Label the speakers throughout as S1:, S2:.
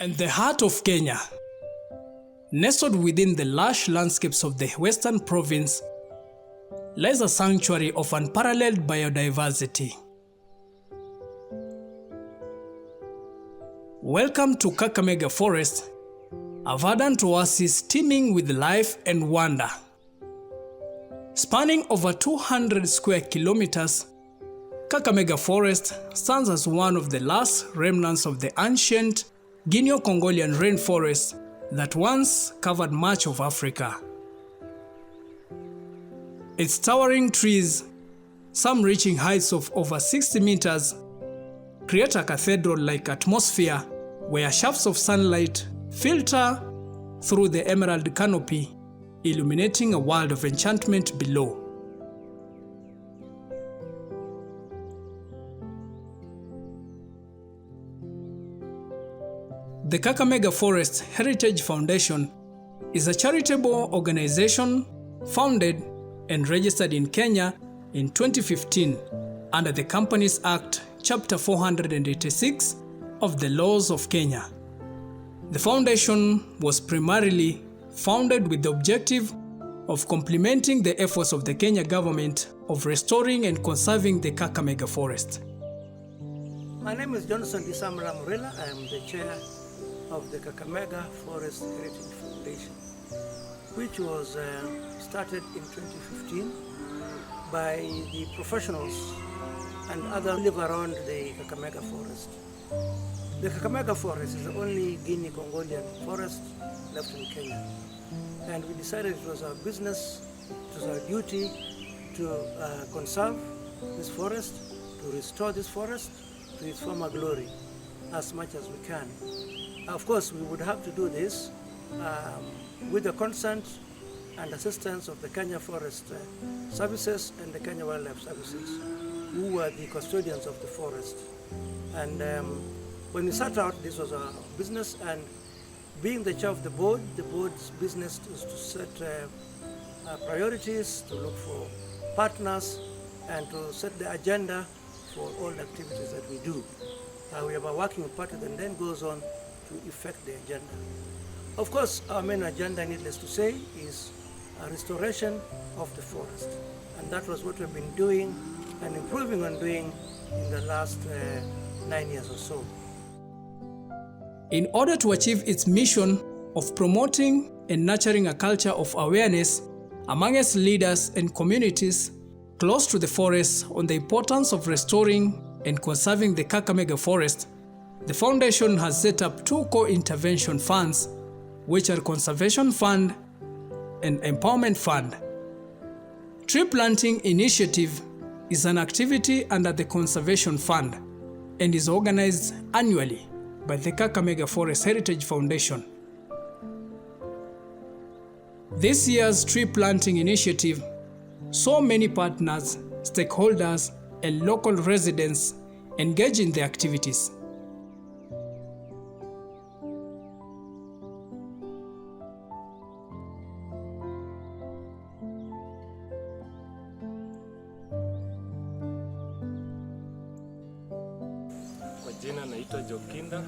S1: and the heart of Kenya, nestled within the lush landscapes of the western province, lies a sanctuary of unparalleled biodiversity. Welcome to Kakamega Forest, a verdant oasis teeming with life and wonder. Spanning over 200 square kilometers, Kakamega Forest stands as one of the last remnants of the ancient Guinea-Congolian rainforest that once covered much of Africa. Its towering trees, some reaching heights of over 60 meters, create a cathedral-like atmosphere where shafts of sunlight filter through the emerald canopy, illuminating a world of enchantment below. The Kakamega Forest Heritage Foundation is a charitable organization founded and registered in Kenya in 2015 under the Companies Act, Chapter 486 of the Laws of Kenya. The foundation was primarily founded with the objective of complementing the efforts of the Kenya government of restoring and conserving the Kakamega Forest.
S2: My name is Johnson Disamra Murela. I am the chair of the Kakamega Forest Heritage Foundation, which was started in 2015 by the professionals and others who live around the Kakamega Forest. The Kakamega Forest is the only Guinea-Congolian forest left in Kenya, and we decided it was our business, it was our duty to conserve this forest, to restore this forest to its former glory as much as we can. Of course, we would have to do this with the consent and assistance of the Kenya Forest Services and the Kenya Wildlife Services, who were the custodians of the forest. And when we set out, this was our business, and being the chair of the board's business is to set priorities, to look for partners, and to set the agenda for all the activities that we do. We have a working party that then goes on to effect the agenda. Of course, our main agenda, needless to say, is a restoration of the forest. And that was what we've been doing and improving on doing in the last 9 years or so.
S1: In order to achieve its mission of promoting and nurturing a culture of awareness among its leaders and communities close to the forest on the importance of restoring and conserving the Kakamega Forest, the foundation has set up two co-intervention funds, which are Conservation Fund and Empowerment Fund. Tree planting initiative is an activity under the Conservation Fund and is organized annually by the Kakamega Forest Heritage Foundation. This year's tree planting initiative saw many partners, stakeholders, and local residents engage in the activities.
S3: Kwa jina naitwa Jokinda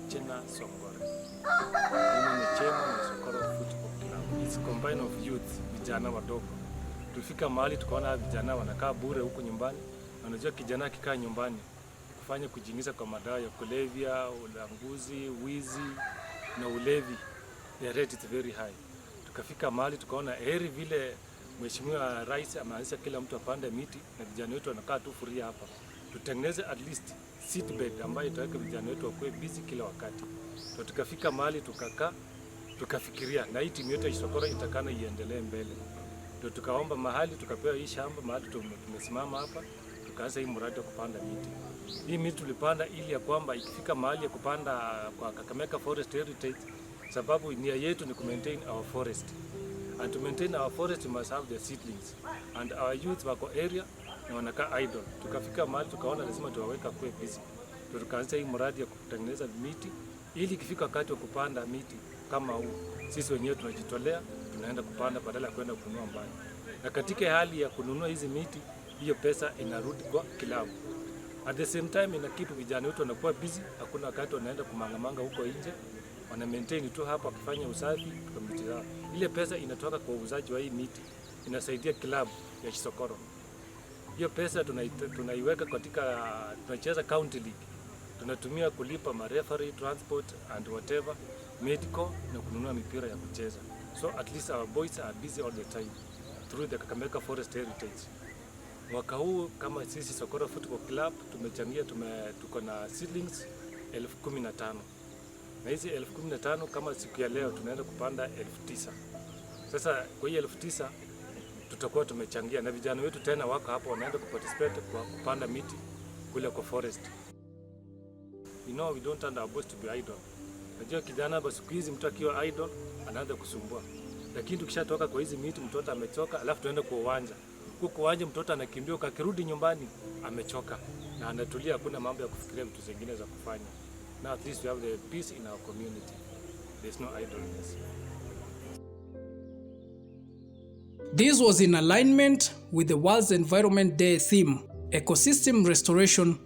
S3: Chena Songore. Mimi ni chairman wa Songore Football Club. It's combined of youth, vijana wadogo. Tulifika mahali tukaona vijana wanakaa bure huko nyumbani. Unajua kijana akikaa nyumbani kufanya kujiingiza kwa madawa ya kulevya, ulanguzi, wizi na ulevi, the rate is very high. Tukafika mahali tukaona heri vile Mheshimiwa Rais ameanzisha kila mtu apande miti na vijana wetu wanakaa tu furia hapa. Tutengeneze at least seedbed ambayo itaweka vijana wetu wakuwe busy kila wakati. So tukafika mahali tukakaa, tukafikiria na hii timu yetu ya Sokora itakana iendelee mbele. Ndio tukaomba mahali, tukapewa hii shamba mahali tumesimama hapa, tukaanza hii mradi wa kupanda miti. Hii miti tulipanda ili ya kwamba ikifika mahali ya kupanda kwa Kakamega Forest Heritage, sababu nia yetu ni maintain our forest. And to maintain our forest we must have the seedlings. And our youth wako area na wanakaa idle. Tukafika mahali tukaona lazima tuwaweka kuwe busy. Tukaanza hii mradi ya kutengeneza miti ili ikifika wakati wa kupanda miti kama huu, sisi wenyewe tunajitolea, tunaenda kupanda badala ya kwenda kununua mbali. Na katika hali ya kununua hizi miti, hiyo pesa inarudi kwa kilabu. At the same time inakipu vijana wetu wanakuwa busy, hakuna wakati wanaenda kumangamanga huko nje, wana maintain tu hapa wakifanya usafi kwa miti zao. Ile pesa inatoka kwa uuzaji wa hii miti inasaidia club ya Chisokoro. Hiyo pesa tunaiweka katika, tunacheza county league, tunatumia kulipa referee, transport and whatever, medical na kununua mipira ya kucheza. So at least our boys are busy all the time through the Kakamega Forest Heritage. Mwaka huu kama sisi Sokoro Football Club tumechangia, tuko na seedlings 15,000. Na hizi 15,000 kama siku ya leo tunaenda kupanda 9,000. Sasa kwa hiyo 9,000 tutakuwa tumechangia, na vijana wetu tena wako hapo wanaenda kuparticipate kwa kupanda miti kule kwa forest. You know, we don't want our boys to be idle. Najua kijana basi siku hizi mtu akiwa idle anaanza kusumbua. Lakini tukishatoka kwa hizi miti mtoto amechoka, alafu tuende kwa uwanja. Huko uwanja mtoto anakimbia, akirudi nyumbani amechoka na anatulia, hakuna mambo ya kufikiria vitu zingine za kufanya. Now at least we have the peace in our community. There's no idleness.
S1: This was in alignment with the World's Environment Day theme, Ecosystem Restoration,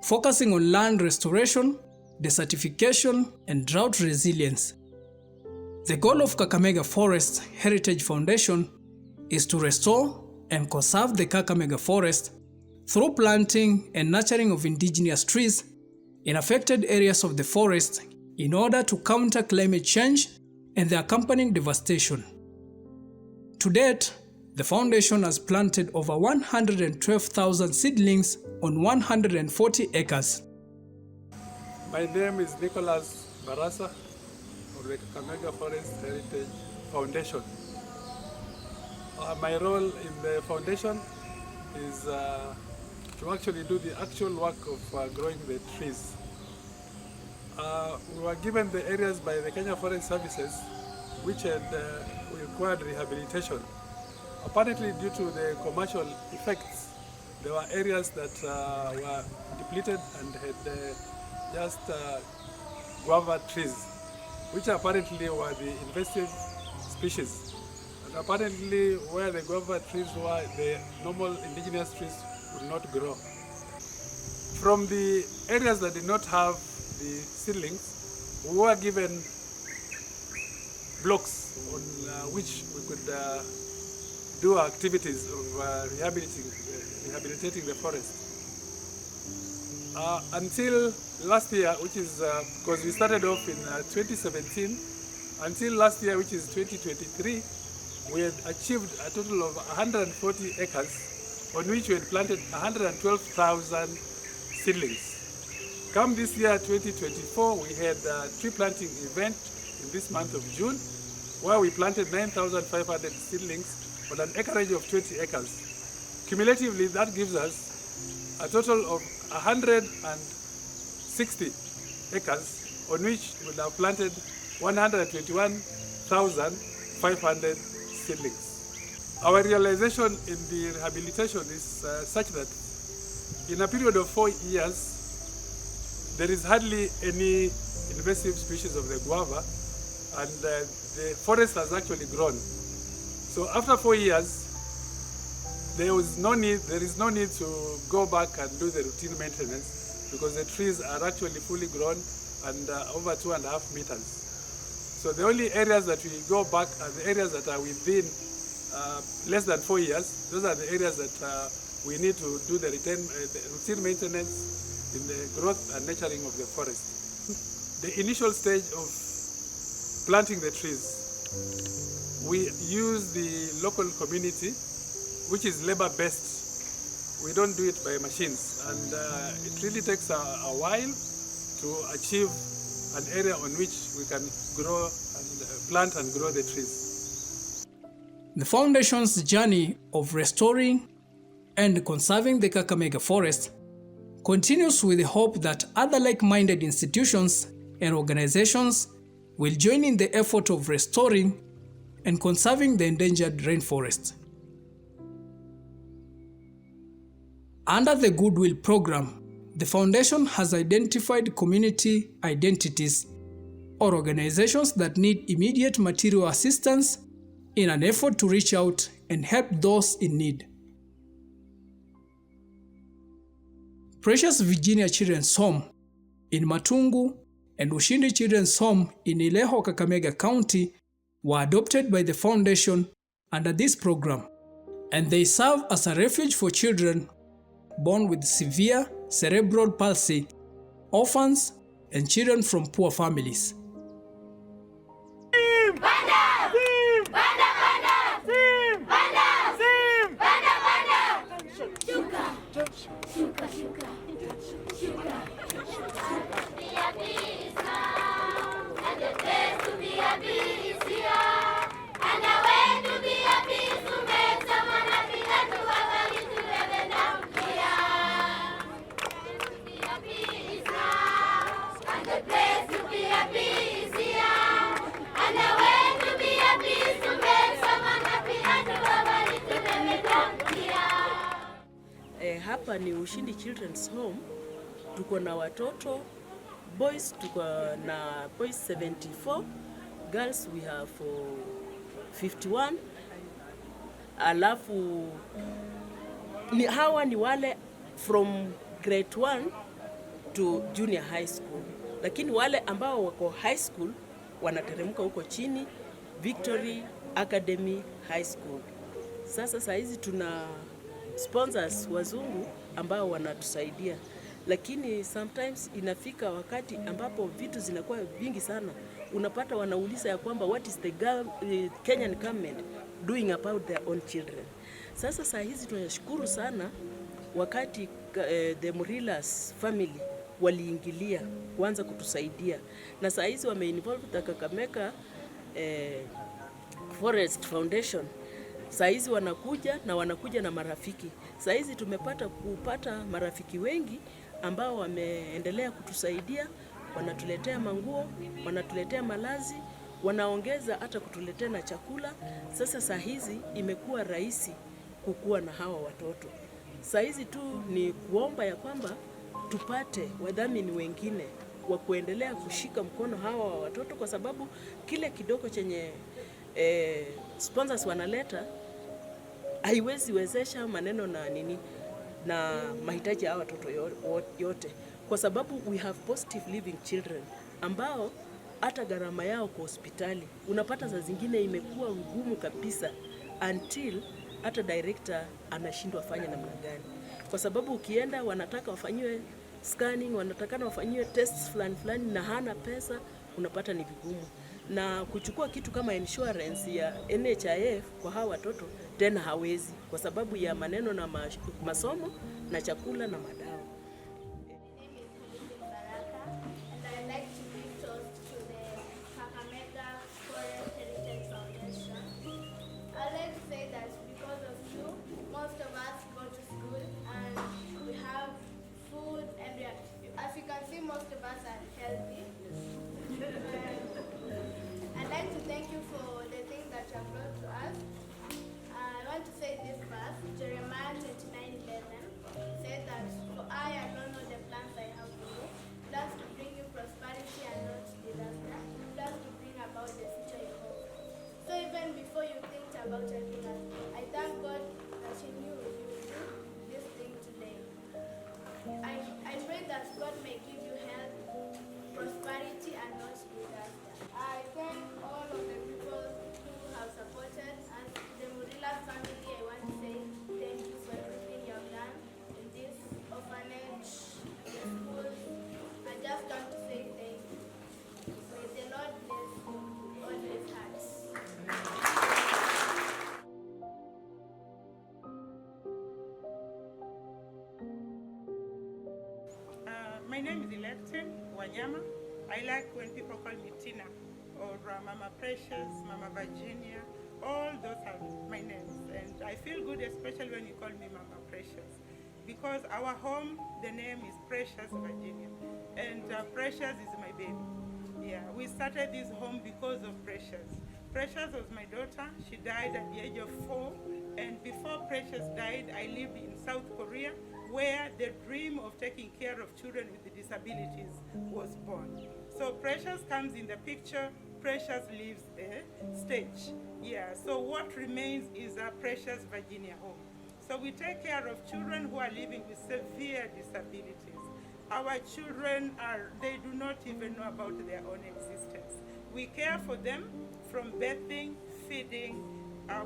S1: focusing on land restoration, desertification, and drought resilience. The goal of Kakamega Forest Heritage Foundation is to restore and conserve the Kakamega Forest through planting and nurturing of indigenous trees in affected areas of the forest in order to counter climate change and the accompanying devastation. To date, the foundation has planted over 112,000 seedlings on 140 acres.
S4: My name is Nicholas Barasa of the Kakamega Forest Heritage Foundation. My role in the foundation is to actually do the actual work of growing the trees. We were given the areas by the Kenya Forest Services which had required rehabilitation. Apparently, due to the commercial effects, there were areas that were depleted and had just guava trees, which apparently were the invasive species. And apparently, where the guava trees were, the normal indigenous trees would not grow. From the areas that did not have the seedlings, we were given blocks on which we could do activities of rehabilitating the forest. Until last year, which is because we started off in 2017, until last year, which is 2023, we had achieved a total of 140 acres on which we had planted 112,000 seedlings. Come this year, 2024, we had a tree planting event in this month of June, where we planted 9,500 seedlings on an acreage of 20 acres. Cumulatively, that gives us a total of 160 acres on which we would have planted 121,500 seedlings. Our realization in the rehabilitation is such that in a period of 4 years, there is hardly any invasive species of the guava, and the forest has actually grown. So after 4 years, there is no need to go back and do the routine maintenance because the trees are actually fully grown and over 2.5 meters. So the only areas that we go back are the areas that are within less than 4 years. Those are the areas that we need to do the routine maintenance in the growth and nurturing of the forest. The initial stage of planting the trees, we use the local community, which is labor-based. We don't do it by machines, and it really takes a while to achieve an area on which we can grow and plant and grow the trees.
S1: The Foundation's journey of restoring and conserving the Kakamega Forest continues with the hope that other like-minded institutions and organizations will join in the effort of restoring and conserving the endangered rainforest. Under the Goodwill Program, the Foundation has identified community identities or organizations that need immediate material assistance in an effort to reach out and help those in need. Precious Virginia Children's Home in Matungu and Ushindi Children's Home in Ileho, Kakamega County were adopted by the foundation under this program, and they serve as a refuge for children born with severe cerebral palsy, orphans, and children from poor families.
S5: Hapa ni Ushindi Children's Home. Tuko na watoto boys, tuko na boys 74, girls we have 51. Alafu hawa ni wale from grade 1 to junior high school, lakini wale ambao wako high school wanateremka huko chini Victory Academy High School. Sasa saa hizi tuna sponsors wazungu ambao wanatusaidia, lakini sometimes inafika wakati ambapo vitu zinakuwa vingi sana, unapata wanauliza ya kwamba what is the Kenyan government doing about their own children. Sasa saa hizi tunashukuru sana wakati the Murilas family waliingilia kuanza kutusaidia, na saa hizi wameinvolve the Kakamega Forest Foundation. Saa hizi wanakuja na marafiki. Saa hizi kupata marafiki wengi ambao wameendelea kutusaidia, wanatuletea manguo, wanatuletea malazi, wanaongeza hata kutuletea na chakula. Sasa saa hizi imekuwa rahisi kukua na hawa watoto. Saa hizi tu ni kuomba ya kwamba tupate wadhamini wengine wa kuendelea kushika mkono hawa watoto, kwa sababu kile kidogo chenye sponsors wanaleta haiwezi wezesha maneno na mahitaji ya watoto yote, kwa sababu we have positive living children ambao hata gharama yao kwa hospitali unapata za zingine imekuwa ngumu kabisa, until hata director anashindwa afanye namna gani, kwa sababu ukienda wanataka wafanyiwe scanning, wanatakana wafanyiwe tests fulani na hana pesa, unapata ni vigumu. Na kuchukua kitu kama insurance ya NHIF kwa hawa watoto tena hawezi, kwa sababu ya maneno na masomo na chakula na madawa.
S6: I'd like to give toast to the Kakamega Forest Heritage Foundation. I'd like to say that because of you, most of us go to school and we have food, and as you can see, most of us are healthy. I'd like to thank you for the things that you have brought to us. I want to say this verse, Jeremiah 29:11, says that, "For I alone know the plans I have for you, plans to bring you prosperity and not disaster, plans to bring about the future you hope." So even before you think about helping us, I thank God that He knew you would do this thing today. I pray that God may give you health, prosperity, and not disaster. I thank all of the people who have supported us. The Murilas family, I want to say thank you for everything you have done in this orphanage, in the school. I just want to say thank you. May the Lord bless you all his hearts.
S7: My name is Electin Wanyama. I like when people call me Tina or Mama Precious, Mama Virginia. All those are my names, and I feel good especially when you call me Mama Precious, because our home, the name is Precious Virginia, and Precious is my baby. Yeah, we started this home because of Precious. Precious was my daughter. She died at the age of 4, and before Precious died, I lived in South Korea, where the dream of taking care of children with disabilities was born. So Precious comes in the picture, Precious leaves the stage. Yeah, so what remains is a Precious Virginia home. So we take care of children who are living with severe disabilities. Our children they do not even know about their own existence. We care for them from bathing, feeding,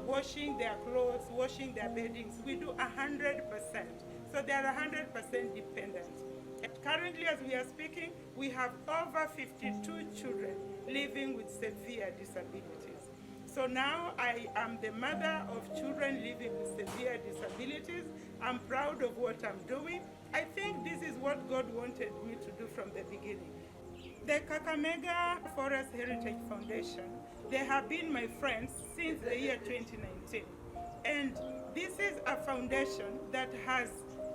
S7: washing their clothes, washing their beddings. We do 100%. So they are 100% dependent. And currently, as we are speaking, we have over 52 children living with severe disabilities. So now I am the mother of children living with severe disabilities. I'm proud of what I'm doing. I think this is what God wanted me to do from the beginning. The Kakamega Forest Heritage Foundation, they have been my friends since the year 2019. And this is a foundation that has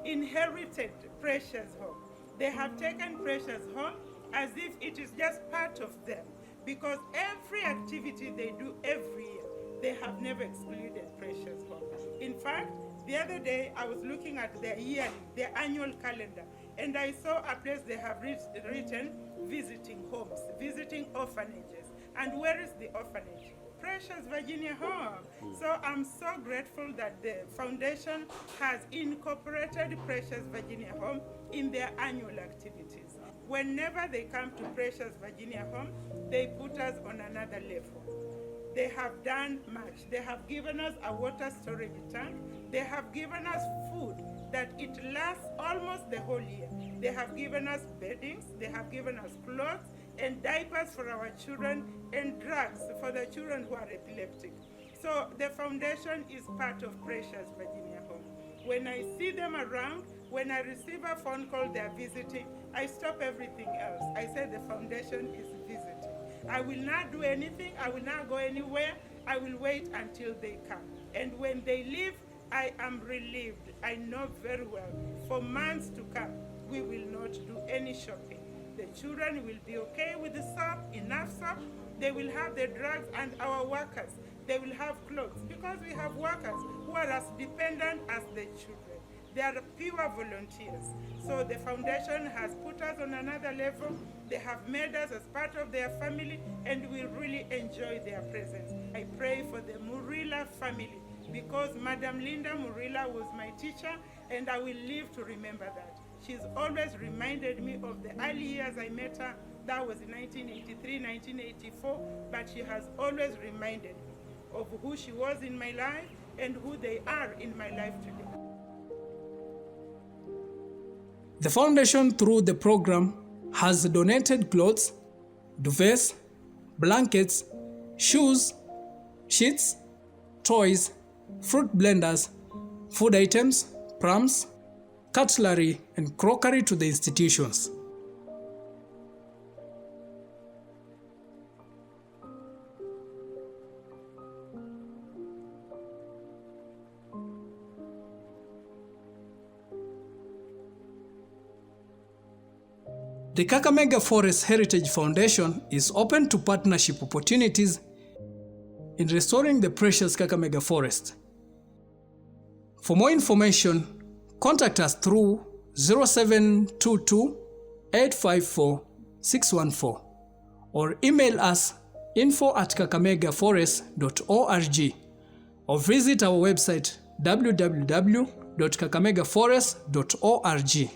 S7: inherited Precious Home. They have taken Precious Home as if it is just part of them, because every activity they do every year, they have never excluded Precious Home. In fact, the other day I was looking at their annual calendar, and I saw a place they have written visiting homes, visiting orphanages. And where is the orphanage? Precious Virginia Home. So I'm so grateful that the foundation has incorporated Precious Virginia Home in their annual activities. Whenever they come to Precious Virginia Home, they put us on another level. They have done much. They have given us a water storage tank. They have given us food that it lasts almost the whole year. They have given us beddings. They have given us clothes and diapers for our children and drugs for the children who are epileptic. So the foundation is part of Precious Virginia Home. When I see them around, when I receive a phone call they are visiting, I stop everything else. I say the foundation is visiting. I will not do anything. I will not go anywhere. I will wait until they come. And when they leave, I am relieved. I know very well, for months to come, we will not do any shopping. The children will be okay with the soap, enough soap. They will have the drugs, and our workers, they will have clothes, because we have workers who are as dependent as the children. They are pure volunteers. So the foundation has put us on another level. They have made us as part of their family, and we really enjoy their presence. I pray for the Murila family, because Madam Linda Murila was my teacher, and I will live to remember that. She's always reminded me of the early years I met her. That was in 1983, 1984, but she has always reminded me of who she was in my life and who they are in my life today.
S1: The foundation, through the program, has donated clothes, duvets, blankets, shoes, sheets, toys, fruit blenders, food items, prams, cutlery, and crockery to the institutions. The Kakamega Forest Heritage Foundation is open to partnership opportunities in restoring the precious Kakamega Forest. For more information, contact us through 0722 854 614 or email us info@kakamegaforest.org or visit our website www.kakamegaforest.org.